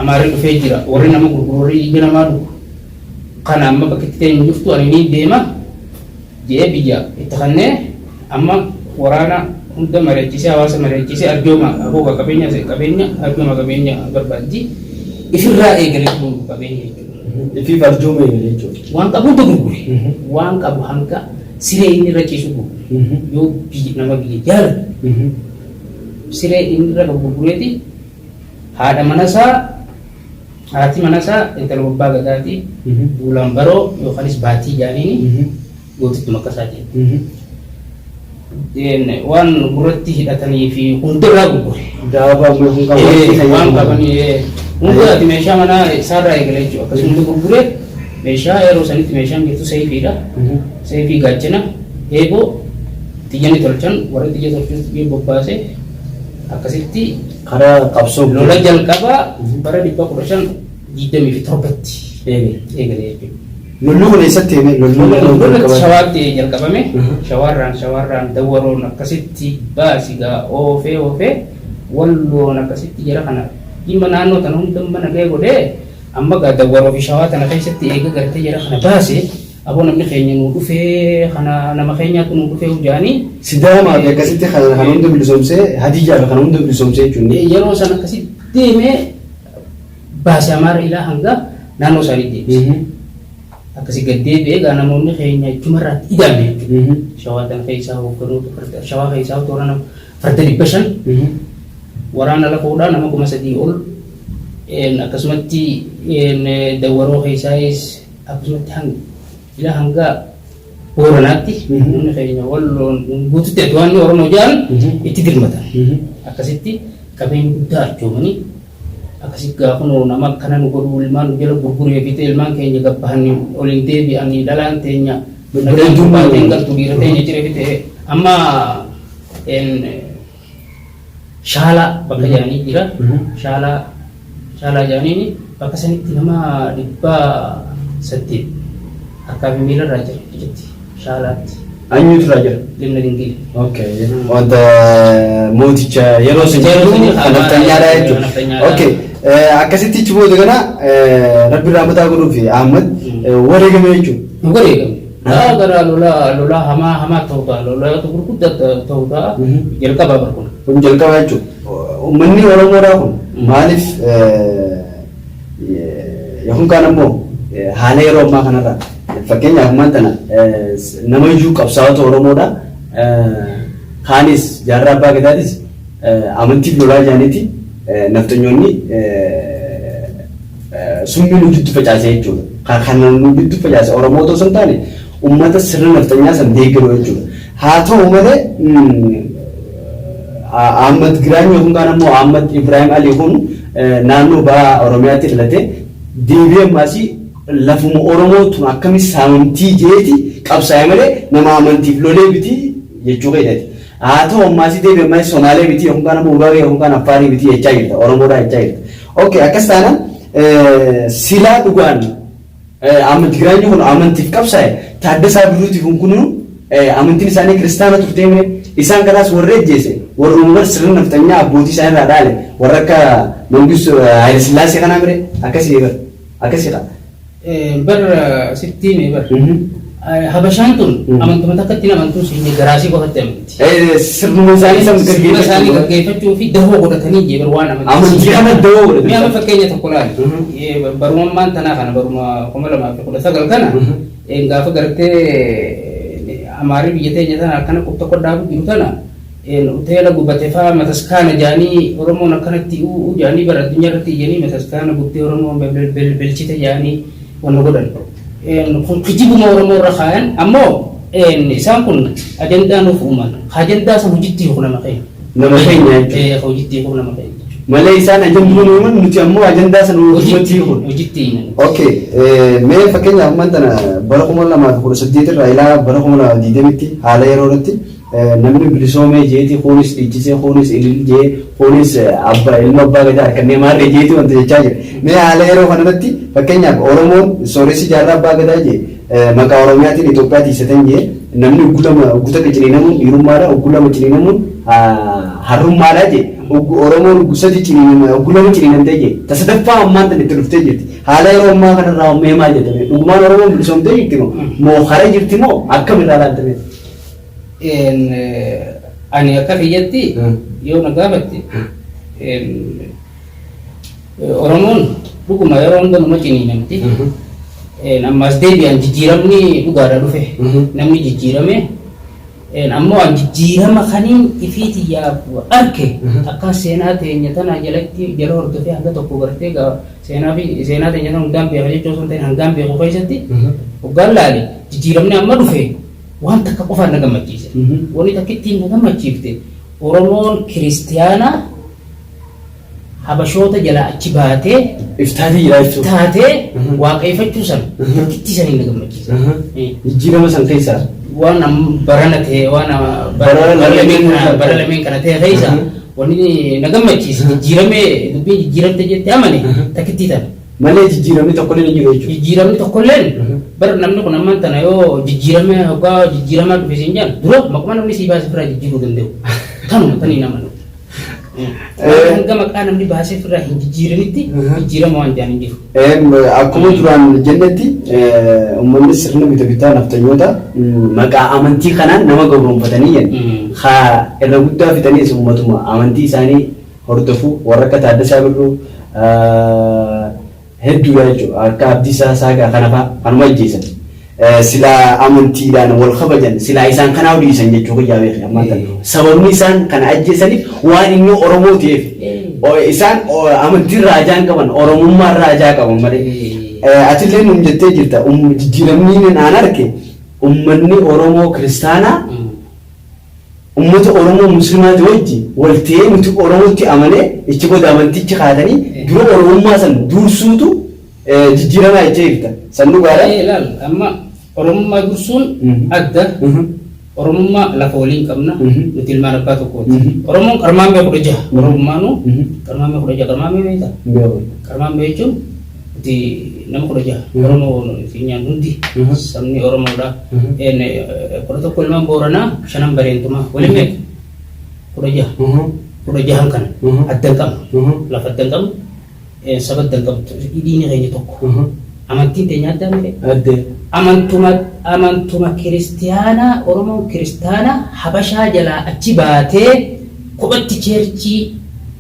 Amaarii dhufee jira warri nama gurguruu ija namaa dhugu kana amma bakka itti ta'e jirtu ani ni deema jee biyya itti kannee amma waraana hunda mari'achiisee hawaasa mari'achiisee arjooma abooba qabeenya arjooma qabeenya barbaaddi ifirraa eegalee gurguru qabeenya jechuudha. Ifiif arjooma eegalee jechuudha. Waan qabu hunda gurgure waan qabu hanga siree inni irra ciisu gurgure yoo nama biyya jaalatu siree inni irra gurgureeti haadha manasaa haati manasaa intala babbaa gadaati buulaan baroo yookaanis baatii jaaniini gootitti makkasaa jedhu. Waan gurratti hidhatanii fi hundarraa gurgure. Waan qabanii hundaati meeshaa manaa isaarraa eegalee jechuudha. Akkasuma gurgure meeshaa yeroo sanitti meeshaan jirtu seefiidha. Seefii gaachana eeboo xiyyanni tolchan warra xiyya tolchuutti biyya bobbaasee akkasitti karaa qabsoo lola jalqabaa bara 1527tti eegalee jechuudha. Lolli kun eessatti hime? Lolli shawaatti jalqabame shawaarraan dawwaroon akkasitti baasigaa oofee walloon akkasitti jira kana dhimma naannoo tana hunda mana ga'ee godhee amma gaa dawwaroo fi shawaa tana keessatti eega gartee jira kana baase aboo namni keenya nuu dhufee kana nama keenyaatu nuu dhufee hujaanii Sidaamaa fi akkasitti kan hunda bilisoomsee Hadiyyaa fi kan hunda bilisoomsee jechuun yeroo san akkasitti deemee baase Amaara ilaa hanga naannoo isaanii deebise. Akkasii gaddee egaa namoonni keenya ichumarraatti idaame jechuudha. Shawaa tan keessaa hogganoota shawaa keessaa toora nama farda 500 waraana lafuudhaan nama 3,000 ol akkasumatti dawwaroo keessaayis akkasumatti hanga Booranaatti namni keenya walloon guututti adwaanni Oromoo jaan itti dirmatan. Akkasitti qabeenya guddaa arjoomanii akkasii gaafunoo nama akkana nu godhu ilmaan jala gurguree fi ilmaan keenya gabbahanii oliin deebi'anii dhalaan teenya nagaan teen galtu dhiira teenya jiree fi ta'e amma shaala bakka jaanii jira shaala jaaniin bakka sanitti nama 800 akka miila irraa jira jechuudha shaalaatti. Anyuutu irraa jira? Limna Dingil. Okay. Wanta mooticha yeroo sun jedhu naftanyaadha jechuudha. Okay. Akkasitti ichi booda kana Rabbi rahmataa godhuu fi Ahmad wareegame jechuudha. Wareegame. Gara lolaa hamaa ta'uudha lolaa gurguddaa ta'uudha jalqabaa barbaada. Kun jalqabaa jechuudha. Uummanni Oromoodhaa kun maaliif yookaan kaan ammoo haala yeroo ammaa kanarraa fakkeenyaaf maantana nama iyyuu qabsaa'ota Oromoodha. Kaanis jaarraa abbaa gadaatis amantiif lolaa jaaniiti naftanyoonni summii nu giddu facaasee jechuudha. Kan nu giddu facaase Oromoo otoo hin taane uummata sirna naftanyaa san deeggaruu jechuudha. Haa ta'u malee Ahmad Giraany yookaan kaan ammoo Ahmad Ibrahim Ali kun naannoo ba'a Oromiyaatti filatee deebi'ee maasii lafuma Oromootu akkamitti amantii jeeti qabsaa'e malee nama amantiif lolee biti jechuu qayyadati. Haa ta'u ammaasii deebi'ee maasii Somaalee biti yookaan kaan ammoo Ugaarii yookaan kaan Affaarii biti jechaa jirta Oromoodhaa jechaa jirta. Okay akkas taanaan silaa dhugaan Ahmad Giraany kun amantiif qabsaa'e Taaddasaa Birruutiif kun amantiin isaanii kiristaana turteeme isaan kanaas warra ejjeese warra umar sirna naftanyaa abbootii isaa irraa dhaale warra akka Mangistuu Haayile Sillaasee kanaa mire akkasidha. Bar sittiin bar habashaan tun amantumata akkatti amantuun siin garaasii qofatti amanti. Sirnuma isaanii gaggeeffachuu fi dahoo godhatanii jeebar waan amantii kana dahoo godhatanii. Mi'a fakkeenya tokko laali. Barummaan tanaa kana baruma 2019 kana gaafa gartee Amaarii biyya teenya tana akkana tokko dhaabu jiru tana hoteela gubatee fa'aa mataskaana jaanii Oromoon akkanatti jaanii bara addunyaa irratti iyyanii mataskaana gubbee Oromoon belchite jaanii wanna godhan. Kun kijibuma Oromoo irra kaayan ammoo isaan kun ajandaa nuuf uuman ajandaa san hojiitti hiiku nama keenya. Nama keenya hojiitti hiiku nama keenya. Malee isaan ajandaa uuman nuti ammoo ajandaa san hojiitti hiiku. Hojiitti hiiku. Okay. Mee fakkeenyaaf mantana bara 2018 irraa ilaa bara 2020tti haala yeroo irratti namni bilisoomee jeeti kunis dhiichisee kunis ilil kunis ilma abbaa gadaa kanneen maarree jeeti wanta jechaa jira. Mee haala yeroo kanarratti fakkeenyaaf Oromoon sooressi jaarraa abbaa gadaa jee maqaa Oromiyaatiin Itoophiyaa tiisatan jee namni guuta qicini namuun dhiirummaadha oggulama cini namuun harrummaadha je oromoon gusati cini oggulama cini nan ta'e tasadaffaa ammaan tan itti dhuftee jirti haala yeroo ammaa kanarraa hommee maal jedhame dhugumaan oromoon bilisoomtee jirti moo hara jirti moo akkam irraa laantame ani akka biyyatti yoo na gaafatti oromoon dhuguma yeroo hunda numa ciniinamti ammas deebi'an jijjiiramni dhugaadha dhufe namni jijjiirame ammoo an jijjiirama kaniin ifiiti yaa'u arke akka seenaa teenya tana jalatti jala hordofee hanga tokko gartee seenaa teenya tana hundaan beeka jechuu osoo hin ta'in hangaan beeku keessatti hoggaan laale jijjiiramni amma dhufe waan takka qofaan na gammachiise wanni takka ittiin na gammachiifte oromoon kiristiyaana habashoota jala achi baatee iftaatee waaqeffachuu san itti saniin na gammachiisa jijjiirama san keessaa waan barana ta'e waan bara lameen kana ta'e keessa wanni na gammachiisa jijjiiramee dubbii jijjiiramte jettee amane takkittii tana malee jijjiiramni tokkolleen hin jiru jechuudha. Jijjiiramni tokkolleen bara namni kun ammaan tana yoo jijjiirame hoggaa jijjiiramaa dhufe siin jedhan dura maquma namni sii baasee firaa jijjiiruu danda'u tanuma tanii nama nu hanga maqaa namni baasee firaa hin jijjiiranitti jijjiirama waan jedhan hin jiru. Akkuma duraan jennetti uummanni sirna bitaa naftanyoota maqaa amantii kanaan nama gabroonfatanii jedhan haa irra guddaa fitanii uummatuma amantii isaanii hordofuu warra akka Taaddasaa Birruu hedduu jechuudha akka Abdiisaa Saagaa kana fa'aa kanuma ajjeesan sila amantiidhaan wal kabajan sila isaan kana hojjetan jechuu guyyaa beekan ammaa ta'e sababni isaan kana ajjeesaniif waan inni Oromoo ta'eef isaan amantii raajaan qaban Oromummaa raajaa qaban malee atillee nuun jettee jirta jijjiiramni naan arge uummanni Oromoo kiristaanaa ummata Oromoo musliimaati wajji wal ta'ee nuti Oromootti amanee ichi booda amantichi kaatanii dura Oromummaa san dursuutu jijjiiramaa jechee jirta. San dhugaadha. Ilaal amma Oromummaa dursuun adda Oromummaa lafa waliin qabna nuti ilmaan abbaa tokkooti. Oromoon qarmaan bee kudha jaha Oromummaanu qarmaan bee kudha jaha qarmaan bee beektaa? Qarmaan bee jechuun nuti nama kudha jaha Oromoo fiinyaan hundi sabni Oromoodha. Kudha tokko ilmaan Booranaa shanan Bareentumaa waliin beeku kudha jahan kana addan qabna lafa addan qabna saba addan qabna dhiini keenya tokko amantiin teenya adda mire amantuma kiristiyaanaa Oromoon kiristaanaa Habashaa jalaa achi baatee kophatti cheerchii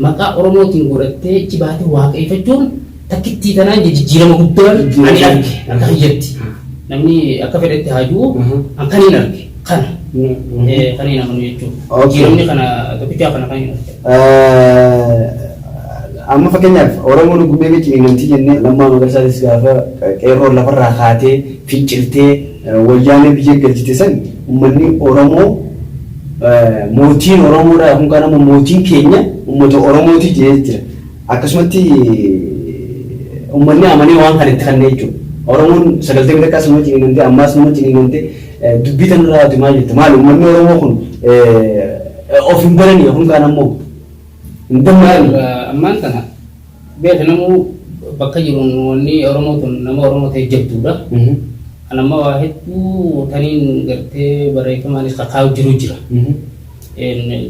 maqaa Oromootiin godhattee achi baatee waaqeffachuun takkittii tanaan jijjiirama guddaan ani arge akka hiyyatti namni akka fedhetti haajuu akkaniin arge kana kaniin amanu jechuudha jijjiiramni kana tokkichaa kana kaniin arge amma fakkeenyaaf Oromoon gubbee ciniinamtii jennee Lammaa Magarsaatis gaafa qeerroon lafarraa kaatee finciltee wayyaanee biyya galchite san uummanni Oromoo mootiin Oromoodhaa kun kana mootiin keenya uummata Oromooti jee jira akkasumatti uummanni amanee waan kana itti kanneen jechuudha. Oromoon 90 dakika sama ciniinamtee ammaas nama ciniinamtee dubbii tanarraa ati maal jette maal uummanni Oromoo kun of hin baranii kun kana ammoo ammaan kana beeka namuu bakka jiruun wanni Oromoo tun nama Oromoo ta'e jabduudha. Anamma waa hedduu taniin gartee barreeffamaanis kakaa'u jira.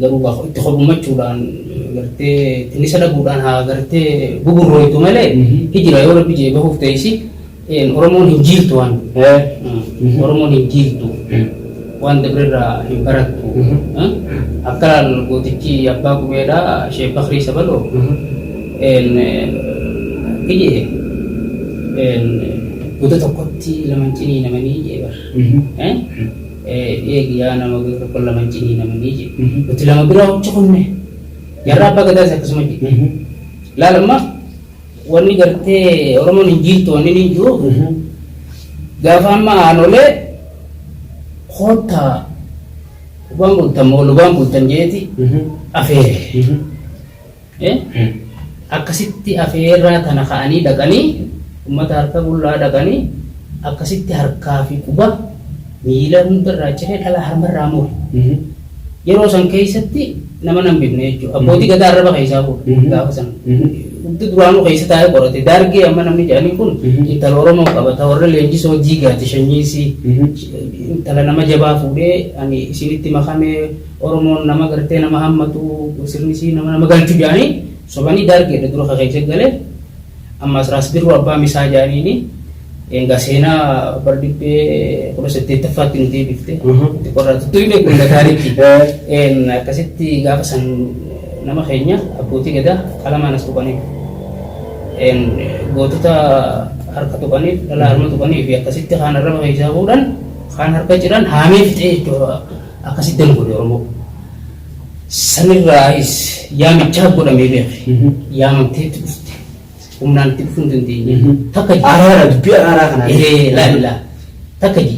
Garuu itti hodhumachuudhaan gartee tinisa dhabuudhaan haa gartee buburrooytu malee hijira yoo rabbi jee bahuuf ta'isi Oromoon hin jiiltu waan Oromoon hin jiiltu waan dabreerraa hin barattu akka gootichi abbaa qubeedhaa Sheekh Bakrii Sabaloo kijee goota tokkotti laman ciniinamanii jeebar eegyaa nama tokko laman ciniinamanii jee nuti lama biraa hojja kunne jarraa abbaa gadaas akkasuma jee laalamma wanni gartee Oromoon hin jiiltu wanni hin jiru gaafa amma aanolee kota lubaan bultan moo lubaan bultan jeeti afeere akkasitti afeerraa tana ka'anii dhaqanii ummata harka bullaa dhaqanii akkasitti harkaa fi quba miila hundarraa ciree dhala harmarraa muure yeroo san keessatti nama nan bifne jechuudha abbootii gadaa arraba keessaa fuudha gaafa san hundi duraanuu keessa taa'ee qorate daargee amma namni jedhanii kun intala Oromoo qabata warra leenjisoo jiigaati shanyiisii intala nama jabaa fuudhee ani isinitti makamee Oromoon nama gartee nama hammatu sirnisii nama galchu jedhanii sobanii daargeedha dura keessa galee ammas raas birruu abbaa misaa jedhaniini enga seenaa bardibbee 17ffaatti nu deebifte qorratu tuyne kun taarikii akkasitti gaafa san nama keenya abbootii gadaa qalamaan as tuqaniif gootota harka tuqaniif dhala harma tuqaniif akkasitti kaan arraba keessaa fuudhan kaan harka ciran haamee fixee jechuudha akkasitti dan godhe Oromoo sanirraayis yaamichaa godhamee beeke yaamamteetti dhufte humnaan itti dhufuu hin dandeenye takka ji araara dubbii araaraa kanaa laalla takka ji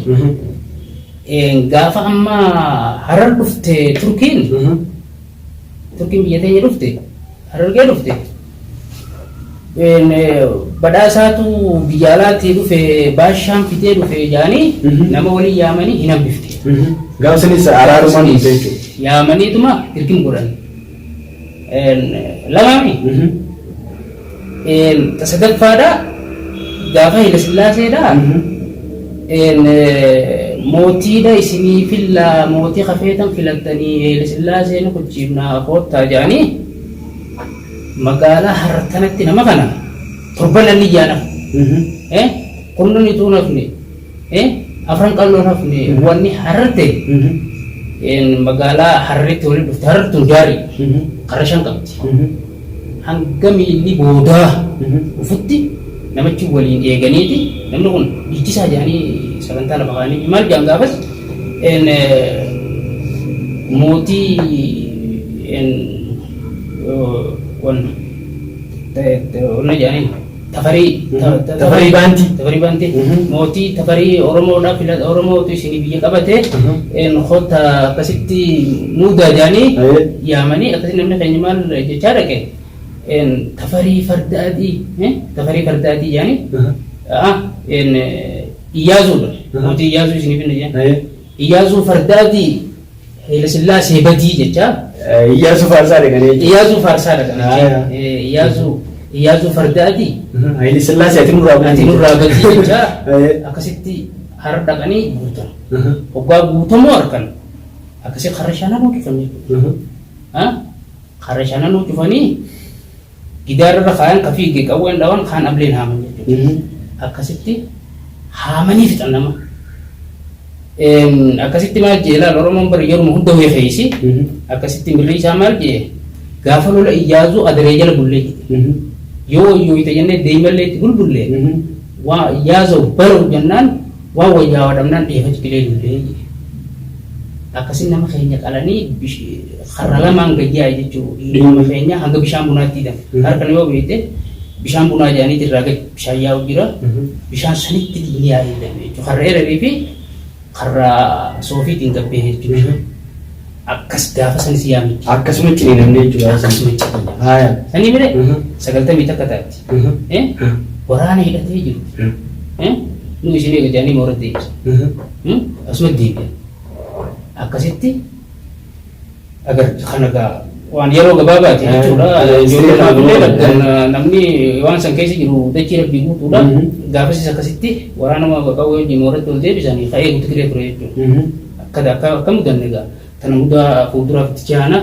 gaafa amma harar dhufte Turkiin biyya teenya dhufte Harargee dhufte badhaasaatu biyya alaatii dhufe baashaan fitee dhufe jaanii nama waliin yaamanii hin hambifte gaafa sanis araarumaan dhufte jechuudha yaamaniituma hirkin godhan lamaami tasadaffaadha gaafa Haile Sillaaseedha mootiidha isinii fillaa mootii kafeetan filattanii Haile Sillaaseen kuchiifnaa koottaa jedhanii magaalaa hartanatti nama kana torban alli ijaana kunnuun ituu nafne afran qalloon hafne wanni hararte magaalaa harreetti waliin dhufte harartuun jaarii qarra shan qabdi hanga miilli boodaa ufutti namachi waliin eeganiiti namni kun dhiichisaa jedhanii sagantaa lafa kaanii maal jedhan gaafas mootii onna jedhanii tafarii baantii mootii tafarii Oromoodhaaf filata Oromootu isinii biyya qabate hoota akkasitti muudaa jedhanii yaamanii akkasitti namni keenya maal jechaa dhaqe tafarii fardaadii jedhanii Iyyaasuudha mootii Iyyaasuu isinii finna jedhan Iyyaasuu fardaadii Haile Sillaasee badii jechaa Iyyaasuu faarsaa dhaqanii Iyyaasuu faarsaa dhaqanii Iyyaasuu fardaadii Haile Sillaasee ati nurraa badii jechaa akkasitti har dhaqanii guutan hoggaa guutamoo harkan akkasitti karra shananuu cufanii karra shananuu cufanii gidaarra kaayan ka fiige qawween dhawan kaan ableen haaman jechuudha akkasitti haamanii fixan nama akkasitti maal jee laal Oromoon bari yeruma hunda weefeeysi akkasitti mirri isaa maal jee gaafa lola Iyyaasuu adaree jala bullee yoo ite jennee deemallee itti bulbullee waa Iyyaasuu baru jennaan waa wayyaa wadhamnaan dheefati bilee dullee akkasitti nama keenya qalanii karra lamaan gayyaa jechuudha nama keenya hanga bishaan bunaatti hidhan harka yoo beekte bishaan bunaa jedhanii irraa gadi bishaan yaa'u jira bishaan sanitti dhiini yaa'ee jechuudha karra eeranii fi karra soofiitiin gabbee jechuudha akkas gaafa sanis yaamichi akkasuma cini namni jechuudha akkasuma cini sanii mire 90 takka taati waraana hidhatee jiru nu isin eeggatanii moora deebisa asuma deebi'an akkasitti agar kana gaa waan yeroo gabaabaati jechuudha ijoollee naafillee namni waan san keessa jiru dachii rabbii guutuudha gaafas akkasitti waraana qawwee wajjin mooratti ol deebisanii ka'ee guutuu tiree ture jechuudha akka mudanne gaa kana mudaa fuulduraaf itti jaana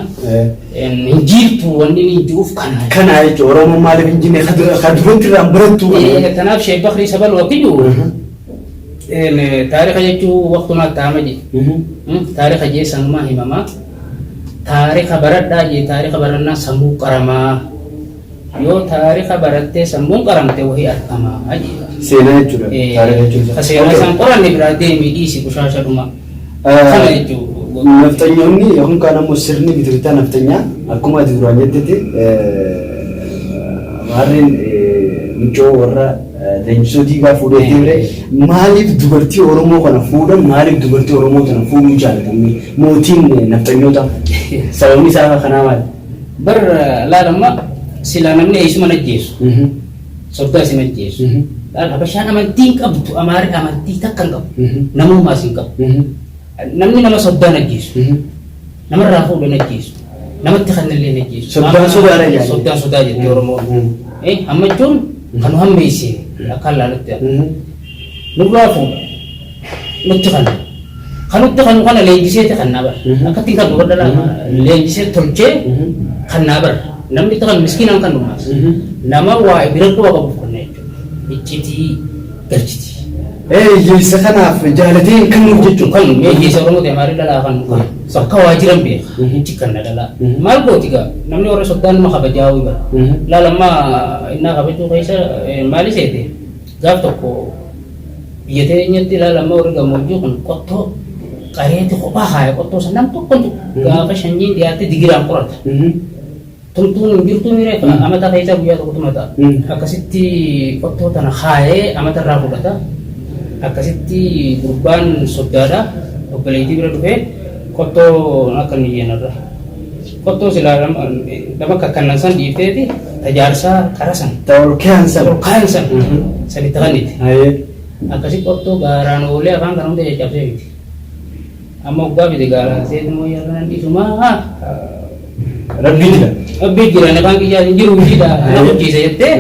hin jirtu wanni ni jiruuf kana jechuudha Oromoon maaliif hin jinne kadurratti irraan barattu kanaaf Sheekh Bakrii Sabal wakkiyyu taarika jechuun waqtumaa taama je taarika jee sanumaa himamaa taarika baradhaa jee taarika barannaa sammuu qaramaa yoo taarika barattee sammuun qaramte wahii argamaa seenaa jechuudha taarika jechuudha seenaa isaan qoranne biraa deemii dhiisi bushaasha dhuma kana jechuudha naftanyoonni yookaan kaan ammoo sirni bitiritaa naftanyaa akkuma ati duraan jettetti warreen michoo warra leenjisoo diigaa fuudhee deemre maaliif dubartii Oromoo kana fuudhan maaliif dubartii Oromoo kana fuudhuu jaallatamni mootiin naftanyoota sababni isaa kanaa maali? Bar laalamma silaa namni eessuma najjeessu soddaa si najjeessu laal habashaan amantiin qabdu amaari amantii takka hin qabu namummaas hin qabu namni nama soddaa najjeessu namarraa fuudhan najjeessu namatti kannallee najjeessu soddaan sodaa sodaa jettee Oromoo Amma jechuun kan hammeessee akka laalutti nurraa fuudha nutti kana kan nutti kanu kana leenjiseeti kan naa bara akkatti kan nu dhalaa leenjisee tolchee kan naa bara namni itti kan miskiinaan kan dhumaas nama waa biratti waa qabuuf qonna jechuudha iccitii galchiti. Yeessa kanaaf jaalateen kan nuuf jechuun kan yeessa Oromoo ta'e maarii dhalaa kan bakka waa jiran beeka ichi kan na dhalaa maal gooti gaa namni warra soddaan nama kabajaa wii bara laalammaa innaa kabajuu keessa maali seete gaaf tokko biyya teenyatti laalammaa warri gammoojjii kun qottoo qareeti kophaa haaya qottoo san nam tokko gaafa shanyiin dhiyaatte digiraan qorata tumtuun jirtuun reefa amata keessa guyyaa tokkotu mata akkasitti qottoo tana haayee amata irraa fudhata akkasitti gurbaan soddaadha obboleettii bira dhufee qottoo akka inni jeenarra qottoo silaa nama kakkannan san dhiifteeti tajaarsaa kara san Tolkeen san sanitti kanniti akkasitti qottoo gaaraan oolee afaan kana hunda caccabsee miti amma waggaa fide gaaraan seetumoo yarraan dhiisumaa Rabbii jira afaan kiyyaa hin jiru hidha na hojjiisa jettee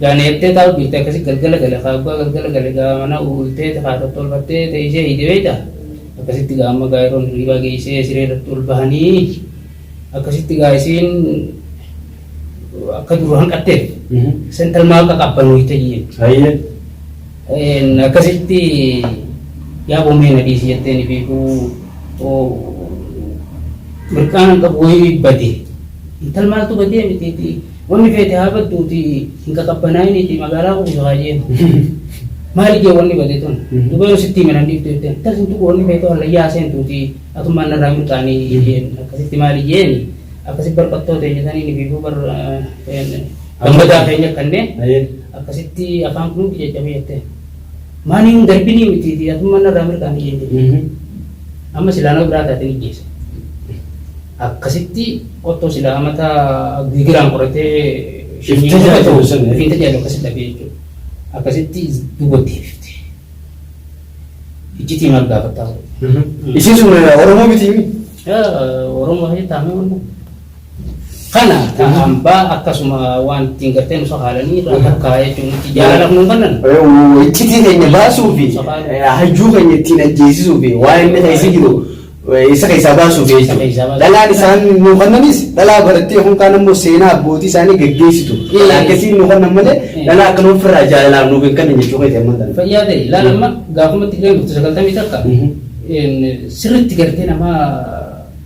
gaana jettee taa'u biitte akkasii galgala gale kaabbaa galgala gale gaamana uultee haadha tolfattee teessee hidhe beektaa akkasitti gaama gaayiroon hirriibaa geessee siree irratti ol bahanii akkasitti gaayisiin akka duru hanqatteef sentalmaa akka qabbanuu itti jiyyeen akkasitti yaa boomee na dhiisi jetteen fiiguu mirqaan qabu wayii bade intal maaltu badee miti wanni feete haa badduuti hin qaqqabbanaa'iniiti magaalaa kuusaa baay'een maali jee wanni bade tun dubayoo sitti himan dhiiftu jetteen tasin tuqu wanni feete hallayyaa seentuuti atummaan narraa mirqaanii jeen akkasitti maali jeeni akkasitti barqattoo ta'e jetanii ni fiiguu bar gammadaa keenya kanneen akkasitti afaan kun jajjabee jetteen maaniin garbinii mitiiti atummaan narraa mirqaanii jeen amma silaanoo biraa taateen ijjeessa akkasitti qottoo silaa amata gigiraan qoratee Shifte jedhamu sun finta jedhamu akkasitti dhabee jechuudha akkasitti dubbatti hifte ijjitii maal gaafattaa Isin sun Oromoo miti Oromoo hajji taa'amee wanna kana hambaa akkasuma waan ittiin gartee nu sakaalanii irraa takkaa jechuun itti jaalalaaf nuun kannan iccitii keenya baasuu fi hajjuu keenya ittiin ajjeesisuu fi waan inni keessa jiru isa keessaa baasuuf jechuudha. Dhalaan isaan nu kennanis dhalaa barattee kun kaan immoo seenaa abbootii isaanii gaggeessitu. Akkasiin nu kennan malee dhalaa akka nuuf irraa jaalalaaf nuuf hin kennan jechuu keessa amman dhala. Fayyaa ta'e ilaala amma gaafumatti gahee bultu 90 takka sirriitti gartee nama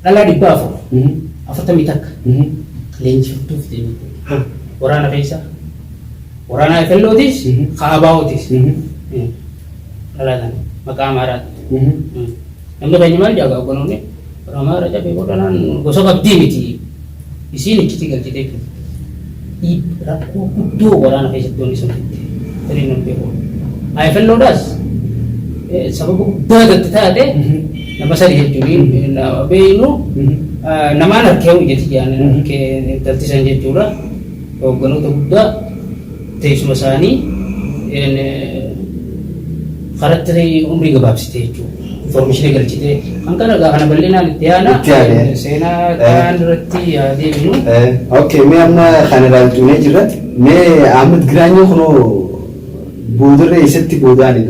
dhalaa 440 takka leenjiftuuf deemte waraana keessa waraana FLO'tis kaabaawotis dhalaa kana maqaa maaraatti. Namni keenya maal jaagaa gonoonni Amaara cabee godhanaan gosa qabdii miti isiin iccitii galchitee rakkoo guddoo waraana keessatti wanti sun tariin nan beeku. FLO'dhaas sababa guddaa gatti taate nama sadii jechuun beeynu namaan harkee hojjeti jaanan harkee taltisan jechuudha hoogganoota guddaa teessuma isaanii karatti umrii gabaabsite jechuudha. Information galchite kan kana kana bal'inaan itti yaana seenaa kan irratti yaadee okay mee amma kana ilaaltuunee jirratti mee Ahmed Giraanyoo kunoo boodarra eessatti booda'anii